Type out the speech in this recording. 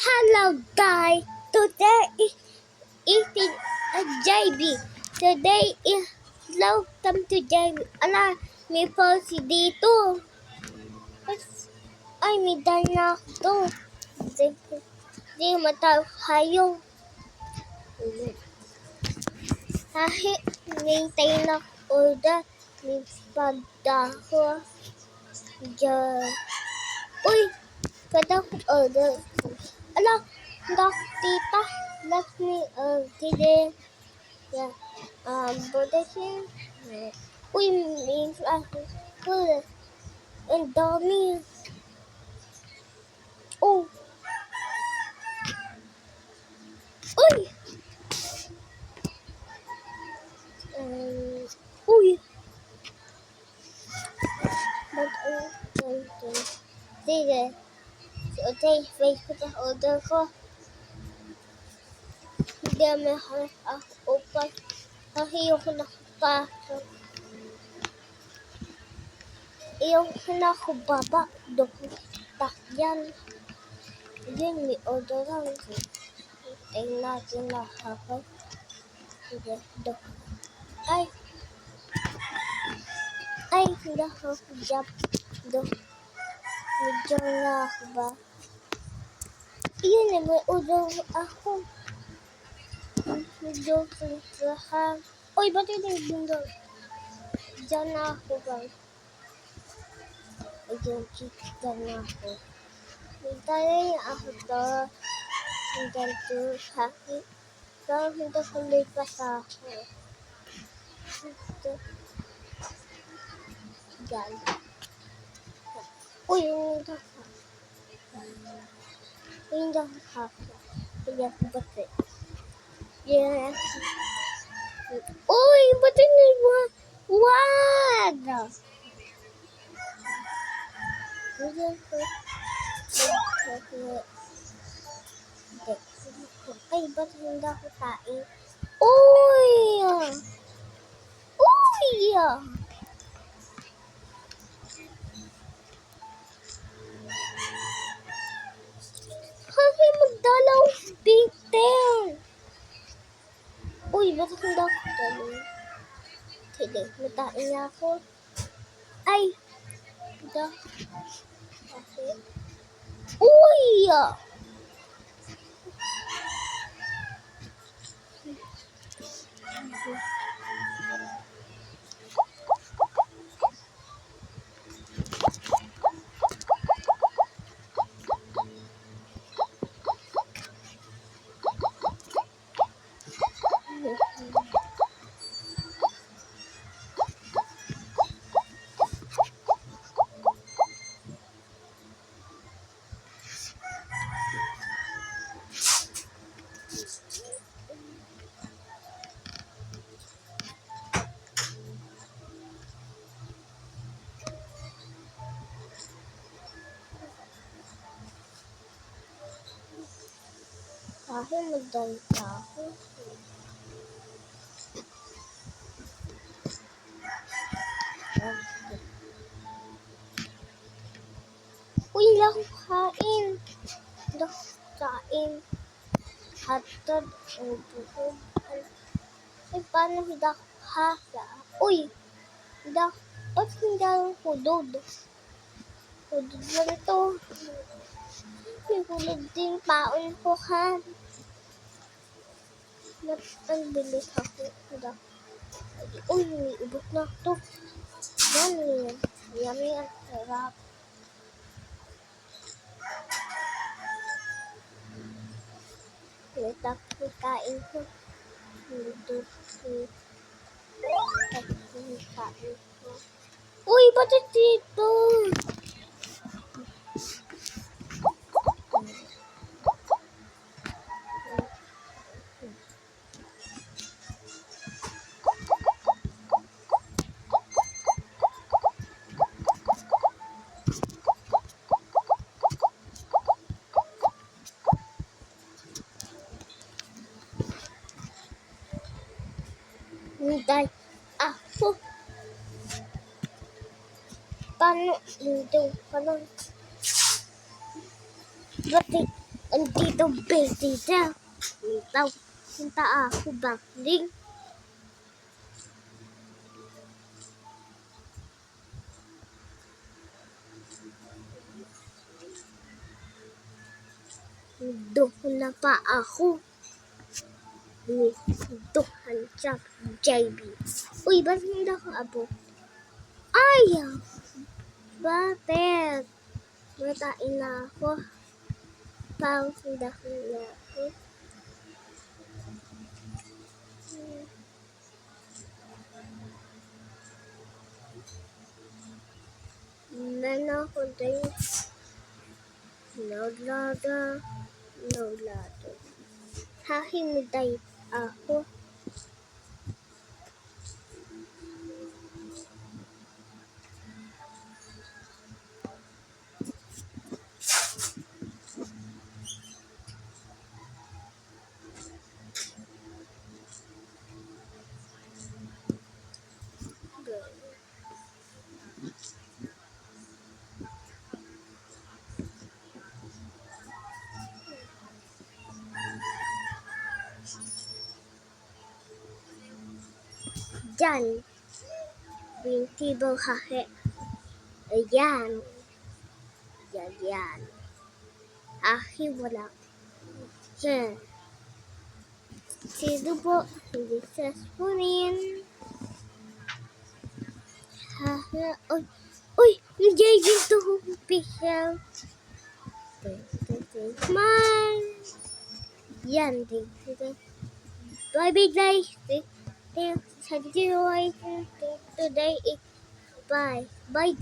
Hello guys, today is eating a JB. Today is welcome to JB. Ala, may policy dito. Ay, may dana to. Di matawag kayo. Kahit maintain na order, may pagdaho. Uy, kada ko order. Ala, dak tita, let me today. Yeah, Burger King. Uy, may good. Ang dami. Oh, uy. Uy. Sige. Okay, wait ko sa order ko. Hindi may harap ako upan. Ayoko na pa. Ayoko na ako baba. Dokutak yan. Yun, may order lang. Tingnan natin na hapon. Sige, Ay, hindi ako job. Medyo na ako ba? Iyan, may order ako. Medyo lahat. Uy, ba't yung bundol? Diyan na ako ba? Ayun, diyan na ako. Hintayin ako to. Hanggang to sakit. So, hindi ko may pasako. Diyan. Uy, hindi ako. Hindi ako bati. Yes. Uy, ba't yung wag? Ay, ba't hindi ako tain? Uy! Uy! Kasi magdalaw bitin. Uy, ba't hindi ako dalaw? Sige, matain niya ako. Ay! Hindi. Kasi... Uy! Kahit magdalita ako. Uy, lang kain. Kain. Hatod. Buhog. Ay, paano hidak hasa? Uy, hidak. Ba't hindi ako hudod? Hudod lang ito. May hudod din paon ko ha. Ang bilis ako. Hidak. Uy, may ubot na ito. Yan. Yummy ang sarap. Tapos kain ko. Uy, ba't dito? Hintay ako. Paano? Hindi. Paano? Ba't andito itong baby daw. Punta ako bangling. Doon na pa ako. Duhan siya, JB. Uy, ba't hindi ako abo? Ay! Bakit? Matain na ako. Pausindahan na ako. Nana ko din. No lada. Hahimitay ako. Diyan. Bintibo hahe. Ayan. Yan. Ahi wala. Yan. Sino po? Hindi saspunin. Hahe. Uy! Nandiyan dito official. Smile. Yan. Bye-bye guys. Today. Bye. Bye.